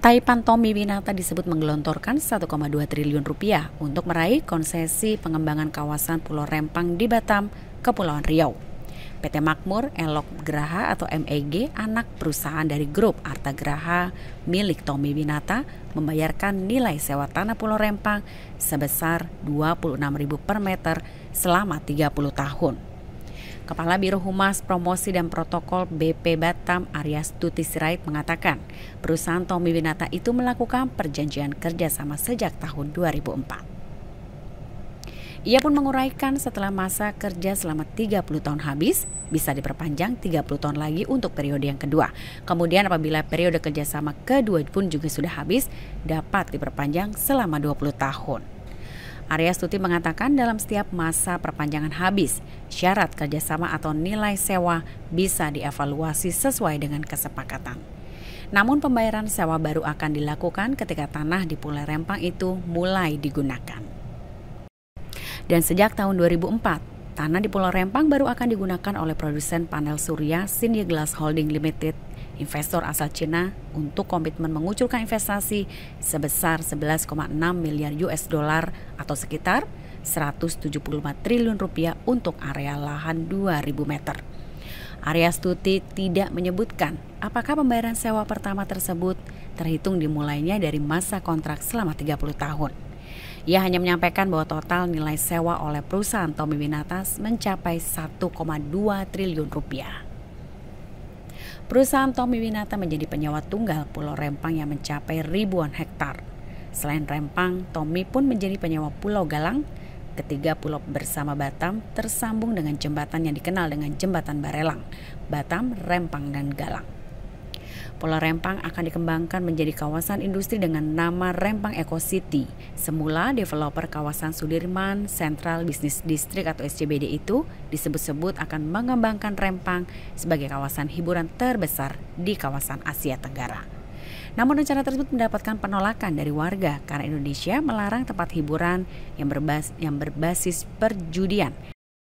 Taipan Tommy Winata disebut menggelontorkan 1,2 triliun rupiah untuk meraih konsesi pengembangan kawasan Pulau Rempang di Batam, Kepulauan Riau. PT Makmur Elok Graha atau MEG, anak perusahaan dari grup Arta Graha milik Tommy Winata, membayarkan nilai sewa tanah Pulau Rempang sebesar 26.000 per meter selama 30 tahun. Kepala Biro Humas Promosi dan Protokol BP Batam, Aryastuti Sirait, mengatakan perusahaan Tommy Winata itu melakukan perjanjian kerjasama sejak tahun 2004. Ia pun menguraikan setelah masa kerja selama 30 tahun habis, bisa diperpanjang 30 tahun lagi untuk periode yang kedua. Kemudian apabila periode kerjasama kedua pun juga sudah habis, dapat diperpanjang selama 20 tahun. Aryastuti mengatakan dalam setiap masa perpanjangan habis, syarat kerjasama atau nilai sewa bisa dievaluasi sesuai dengan kesepakatan. Namun pembayaran sewa baru akan dilakukan ketika tanah di Pulau Rempang itu mulai digunakan. Dan sejak tahun 2004, tanah di Pulau Rempang baru akan digunakan oleh produsen panel surya Xinye Glass Holding Limited, investor asal Cina, untuk komitmen mengucurkan investasi sebesar 11,6 miliar US dollar atau sekitar 175 triliun rupiah untuk area lahan 2.000 meter. Aryastuti tidak menyebutkan apakah pembayaran sewa pertama tersebut terhitung dimulainya dari masa kontrak selama 30 tahun. Ia hanya menyampaikan bahwa total nilai sewa oleh perusahaan Tommy Winata mencapai 1,2 triliun rupiah. Perusahaan Tommy Winata menjadi penyewa tunggal Pulau Rempang yang mencapai ribuan hektar. Selain Rempang, Tommy pun menjadi penyewa Pulau Galang. Ketiga pulau bersama Batam tersambung dengan jembatan yang dikenal dengan Jembatan Barelang, Batam, Rempang, dan Galang. Pulau Rempang akan dikembangkan menjadi kawasan industri dengan nama Rempang Eco City. Semula developer kawasan Sudirman Central Business District atau SCBD itu disebut-sebut akan mengembangkan Rempang sebagai kawasan hiburan terbesar di kawasan Asia Tenggara. Namun rencana tersebut mendapatkan penolakan dari warga karena Indonesia melarang tempat hiburan yang berbasis perjudian